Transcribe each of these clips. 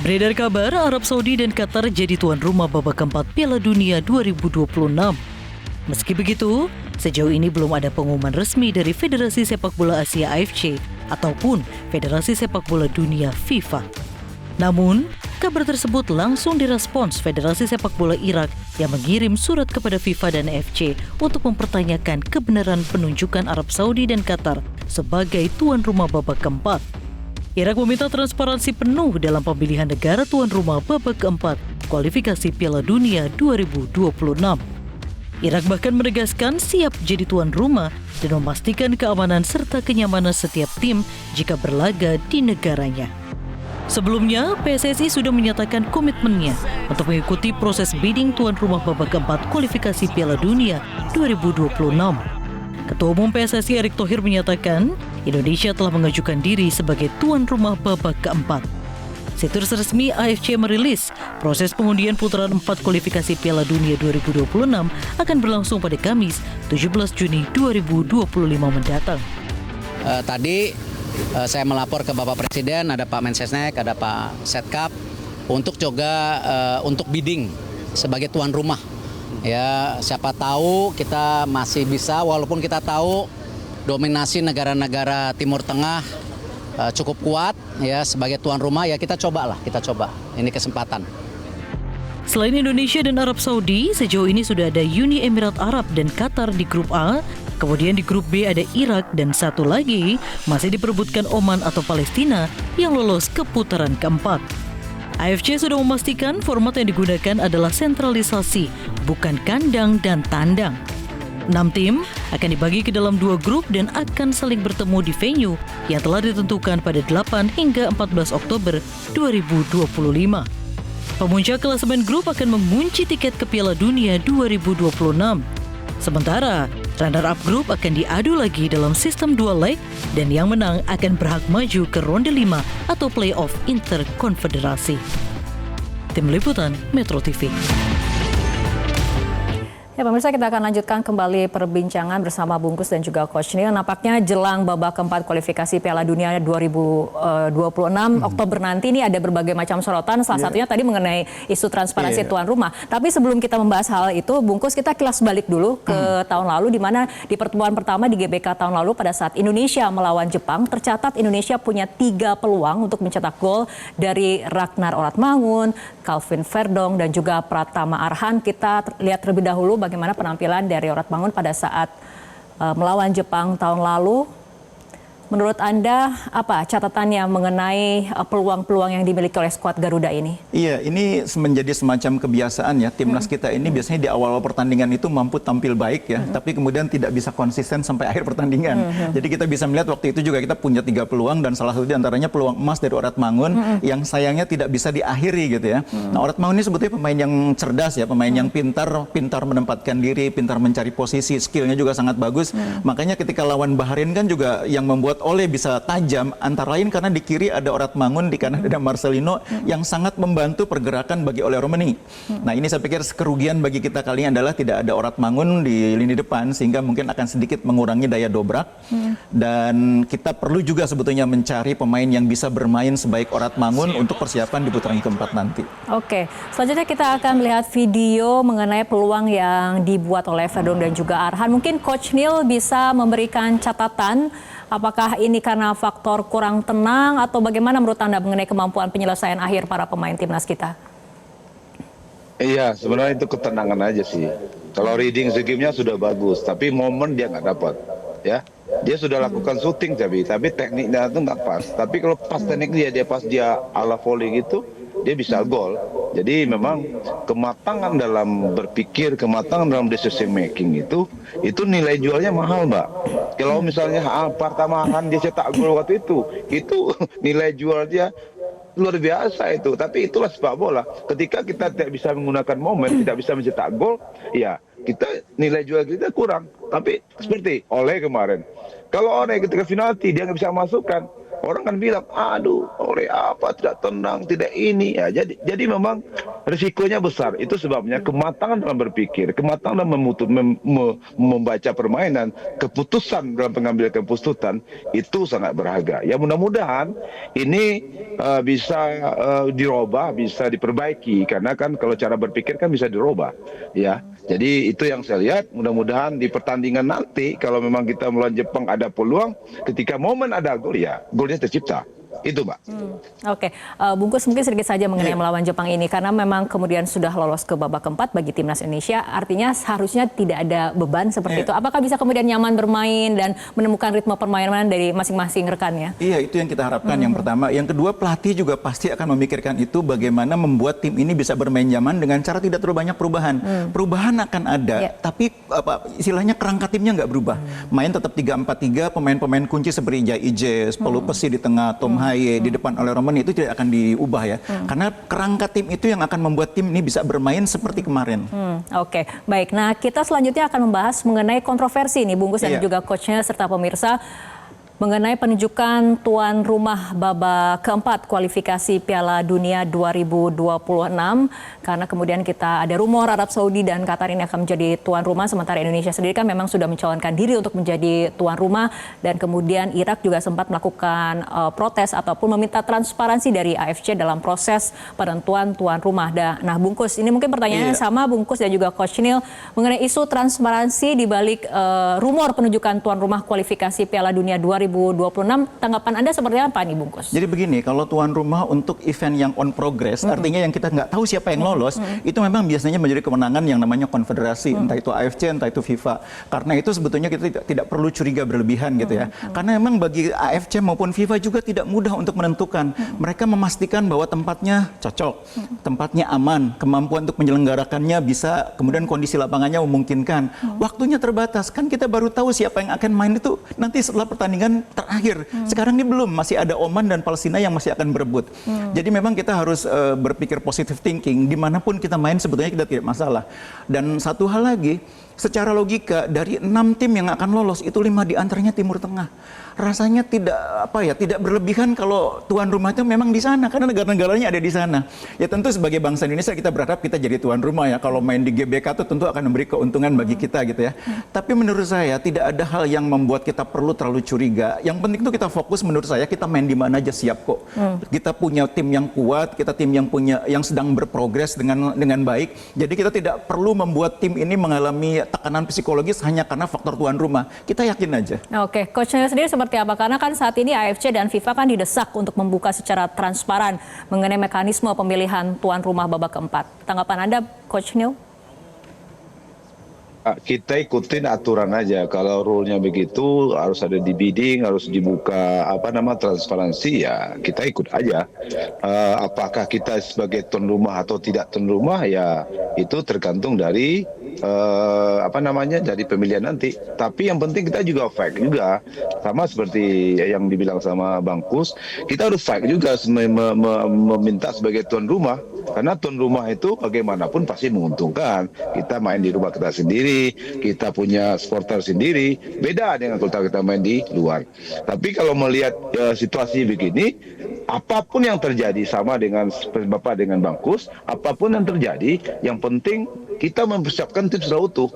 Beredar kabar Arab Saudi dan Qatar jadi tuan rumah babak keempat Piala Dunia 2026. Meski begitu, sejauh ini belum ada pengumuman resmi dari Federasi Sepak Bola Asia AFC ataupun Federasi Sepak Bola Dunia FIFA. Namun, kabar tersebut langsung direspons Federasi Sepak Bola Irak yang mengirim surat kepada FIFA dan AFC untuk mempertanyakan kebenaran penunjukan Arab Saudi dan Qatar sebagai tuan rumah babak keempat. Irak meminta transparansi penuh dalam pemilihan negara tuan rumah babak keempat kualifikasi Piala Dunia 2026. Irak bahkan menegaskan siap jadi tuan rumah dan memastikan keamanan serta kenyamanan setiap tim jika berlaga di negaranya. Sebelumnya, PSSI sudah menyatakan komitmennya untuk mengikuti proses bidding tuan rumah babak keempat kualifikasi Piala Dunia 2026. Ketua Umum PSSI Erick Thohir menyatakan Indonesia telah mengajukan diri sebagai tuan rumah babak keempat. Situs resmi AFC merilis proses pengundian putaran 4 kualifikasi Piala Dunia 2026 akan berlangsung pada Kamis 17 Juni 2025 mendatang. Tadi saya melapor ke Bapak Presiden, ada Pak Mensesnek, ada Pak Setkap untuk juga untuk bidding sebagai tuan rumah. Ya, siapa tahu kita masih bisa, walaupun kita tahu dominasi negara-negara Timur Tengah cukup kuat ya sebagai tuan rumah, ya kita coba. Ini kesempatan. Selain Indonesia dan Arab Saudi, sejauh ini sudah ada Uni Emirat Arab dan Qatar di grup A, kemudian di grup B ada Irak dan satu lagi masih diperebutkan Oman atau Palestina yang lolos ke putaran keempat. AFC sudah memastikan format yang digunakan adalah sentralisasi, bukan kandang dan tandang. 6 tim akan dibagi ke dalam 2 grup dan akan saling bertemu di venue yang telah ditentukan pada 8 hingga 14 Oktober 2025. Pemuncak klasemen grup akan mengunci tiket ke Piala Dunia 2026. Sementara, runner-up grup akan diadu lagi dalam sistem 2 leg dan yang menang akan berhak maju ke ronde 5 atau playoff interkonfederasi. Tim Liputan Metro TV. Ya pemirsa, kita akan lanjutkan kembali perbincangan bersama Bungkus dan juga Coach Neil. Nampaknya jelang babak keempat kualifikasi Piala Dunia 2026 Oktober nanti ini ada berbagai macam sorotan. Salah satunya tadi mengenai isu transparansi tuan rumah. Tapi sebelum kita membahas hal itu, Bungkus, kita kilas balik dulu ke tahun lalu, di mana di pertemuan pertama di GBK tahun lalu pada saat Indonesia melawan Jepang, tercatat Indonesia punya 3 peluang untuk mencetak gol dari Ragnar Oratmangun, Calvin Verdong, dan juga Pratama Arhan. Kita lihat terlebih dahulu bagaimana penampilan dari Oratmangun pada saat melawan Jepang tahun lalu. Menurut Anda, apa catatannya mengenai peluang-peluang yang dimiliki oleh skuad Garuda ini? Iya, ini menjadi semacam kebiasaan ya. Timnas kita ini biasanya di awal pertandingan itu mampu tampil baik ya, tapi kemudian tidak bisa konsisten sampai akhir pertandingan. Jadi kita bisa melihat waktu itu juga kita punya 3 peluang dan salah satu diantaranya peluang emas dari Oratmangun yang sayangnya tidak bisa diakhiri gitu ya. Nah, Oratmangun ini sebetulnya pemain yang cerdas ya, pemain yang pintar menempatkan diri, pintar mencari posisi, skillnya juga sangat bagus. Makanya ketika lawan Bahrain kan juga yang membuat Ole bisa tajam, antara lain karena di kiri ada Oratmangun, di kanan ada Marcelino yang sangat membantu pergerakan bagi Ole Romeni. Nah, ini saya pikir kerugian bagi kita kali ini adalah tidak ada Oratmangun di lini depan, sehingga mungkin akan sedikit mengurangi daya dobrak. Dan kita perlu juga sebetulnya mencari pemain yang bisa bermain sebaik Oratmangun untuk persiapan di putaran keempat nanti. Oke, selanjutnya kita akan melihat video mengenai peluang yang dibuat oleh Verdong dan juga Arhan. Mungkin Coach Neil bisa memberikan catatan. Apakah ini karena faktor kurang tenang atau bagaimana menurut Anda mengenai kemampuan penyelesaian akhir para pemain timnas kita? Iya, sebenarnya itu ketenangan aja sih. Kalau reading game-nya sudah bagus, tapi momen dia nggak dapat. Ya, dia sudah lakukan syuting tapi tekniknya itu nggak pas. Tapi kalau pas teknik dia pas dia ala volley gitu, dia bisa gol. Jadi memang kematangan dalam berpikir, kematangan dalam decision making itu nilai jualnya mahal, Mbak. Kalau misalnya pertama kan dia cetak gol waktu itu nilai jual dia luar biasa itu. Tapi itulah sepak bola. Ketika kita tidak bisa menggunakan momen, tidak bisa mencetak gol, ya kita nilai jual kita kurang. Tapi seperti Ole kemarin, kalau Ole ketika penalti dia nggak bisa masukkan, orang kan bilang, aduh, oleh apa tidak tenang, tidak ini ya. Jadi memang risikonya besar. Itu sebabnya kematangan dalam berpikir, kematangan dalam membaca permainan, keputusan dalam pengambilan keputusan itu sangat berharga. Ya mudah-mudahan ini bisa dirubah, bisa diperbaiki, karena kan kalau cara berpikir kan bisa dirubah, ya. Jadi itu yang saya lihat. Mudah-mudahan di pertandingan nanti kalau memang kita melawan Jepang ada peluang, ketika momen ada gol ya golnya tercipta. Itu, Mbak. Oke, Bungkus mungkin sedikit saja mengenai melawan Jepang ini, karena memang kemudian sudah lolos ke babak keempat bagi timnas Indonesia, artinya seharusnya tidak ada beban seperti itu. Apakah bisa kemudian nyaman bermain dan menemukan ritme permainan dari masing-masing rekannya? Iya, itu yang kita harapkan yang pertama. Yang kedua, pelatih juga pasti akan memikirkan itu, bagaimana membuat tim ini bisa bermain nyaman dengan cara tidak terlalu banyak perubahan. Perubahan akan ada, tapi istilahnya kerangka timnya nggak berubah. Main tetap 3-4-3, pemain-pemain kunci seperti Jai Ijes, Paulu Pesi di tengah, Tom Haye di depan oleh Roman, itu tidak akan diubah ya. Karena kerangka tim itu yang akan membuat tim ini bisa bermain seperti kemarin. Oke, baik. Nah, kita selanjutnya akan membahas mengenai kontroversi nih Bungkus dan juga coachnya serta pemirsa mengenai penunjukan tuan rumah babak keempat kualifikasi Piala Dunia 2026, karena kemudian kita ada rumor Arab Saudi dan Qatar ini akan menjadi tuan rumah, sementara Indonesia sendiri kan memang sudah mencalonkan diri untuk menjadi tuan rumah, dan kemudian Irak juga sempat melakukan protes ataupun meminta transparansi dari AFC dalam proses penentuan tuan rumah. Nah, Bungkus, ini mungkin pertanyaannya sama Bungkus dan juga Coach Neil mengenai isu transparansi di balik rumor penunjukan tuan rumah kualifikasi Piala Dunia 2026. Tanggapan Anda seperti apa nih, Bungkus? Jadi begini, kalau tuan rumah untuk event yang on progress, artinya yang kita nggak tahu siapa yang lolos, itu memang biasanya menjadi kemenangan yang namanya konfederasi, entah itu AFC, entah itu FIFA. Karena itu sebetulnya kita tidak perlu curiga berlebihan gitu ya. Karena memang bagi AFC maupun FIFA juga tidak mudah untuk menentukan. Mereka memastikan bahwa tempatnya cocok, tempatnya aman, kemampuan untuk menyelenggarakannya bisa, kemudian kondisi lapangannya memungkinkan. Waktunya terbatas, kan kita baru tahu siapa yang akan main itu nanti setelah pertandingan terakhir. Sekarang ini belum, masih ada Oman dan Palestina yang masih akan berebut. Jadi memang kita harus berpikir positive thinking, dimanapun kita main sebetulnya kita tidak masalah. Dan satu hal lagi, secara logika dari 6 tim yang akan lolos itu 5 diantaranya Timur Tengah. Rasanya tidak berlebihan kalau tuan rumah itu memang di sana, karena negara-negaranya ada di sana. Ya tentu sebagai bangsa Indonesia kita berharap kita jadi tuan rumah ya. Kalau main di GBK itu tentu akan memberi keuntungan bagi kita gitu ya. Tapi menurut saya tidak ada hal yang membuat kita perlu terlalu curiga. Yang penting itu kita fokus, menurut saya kita main di mana aja siap kok. Kita punya tim yang kuat, kita tim yang sedang berprogres dengan baik. Jadi kita tidak perlu membuat tim ini mengalami tekanan psikologis hanya karena faktor tuan rumah. Kita yakin aja. Oke, coachnya sendiri seperti apa? Karena kan saat ini AFC dan FIFA kan didesak untuk membuka secara transparan mengenai mekanisme pemilihan tuan rumah babak keempat. Tanggapan Anda, Coach Neil? Kita ikutin aturan aja. Kalau rule-nya begitu, harus ada di bidding, harus dibuka transparansi, ya kita ikut aja. Apakah kita sebagai tuan rumah atau tidak tuan rumah, ya itu tergantung dari dari pemilihan nanti. Tapi yang penting kita juga fight juga, sama seperti yang dibilang sama Bang Kus, kita harus fight juga meminta sebagai tuan rumah, karena tuan rumah itu bagaimanapun pasti menguntungkan. Kita main di rumah kita sendiri, kita punya supporter sendiri, beda dengan kalau kita main di luar. Tapi kalau melihat situasi begini, apapun yang terjadi, sama dengan Bapak dengan Bang Kus, apapun yang terjadi, yang penting kita mempersiapkan tim sudah utuh.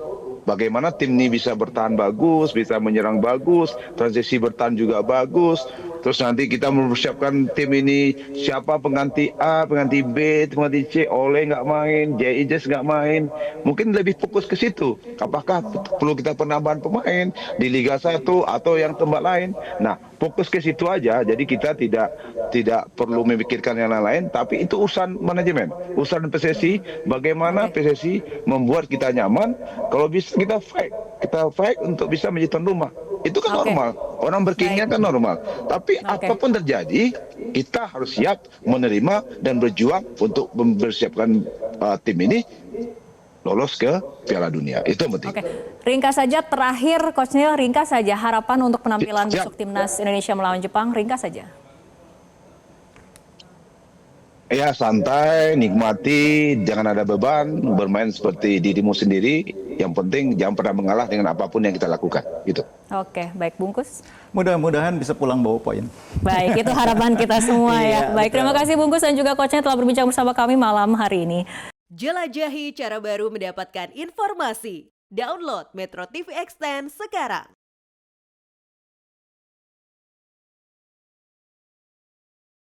Bagaimana tim ini bisa bertahan bagus, bisa menyerang bagus, transisi bertahan juga bagus. Terus nanti kita mempersiapkan tim ini, siapa pengganti A, pengganti B, pengganti C, Oleh nggak main, J.I.J nggak main. Mungkin lebih fokus ke situ. Apakah perlu kita penambahan pemain di Liga 1 atau yang tempat lain? Nah, fokus ke situ aja. Jadi kita tidak perlu memikirkan yang lain-lain, tapi itu urusan manajemen, urusan PSSI. Bagaimana PSSI membuat kita nyaman? Kalau bisa kita fight untuk bisa menjadi tuan rumah. Itu kan normal. Orang berkeinginan kan normal. Tapi apapun terjadi, kita harus siap menerima dan berjuang untuk mempersiapkan tim ini lolos ke Piala Dunia. Itu yang penting. Oke. Ringkas saja terakhir, Coach Neil, ringkas saja harapan untuk penampilan besok timnas Indonesia melawan Jepang, ringkas saja. Ya santai, nikmati, jangan ada beban, bermain seperti dirimu sendiri. Yang penting jangan pernah mengalah dengan apapun yang kita lakukan. Gitu. Oke, baik Bungkus. Mudah-mudahan bisa pulang bawa poin. Baik, itu harapan kita semua ya. Iya, Baik, terima kasih Bungkus dan juga coachnya telah berbincang bersama kami malam hari ini. Jelajahi cara baru mendapatkan informasi. Download Metro TV Extend sekarang.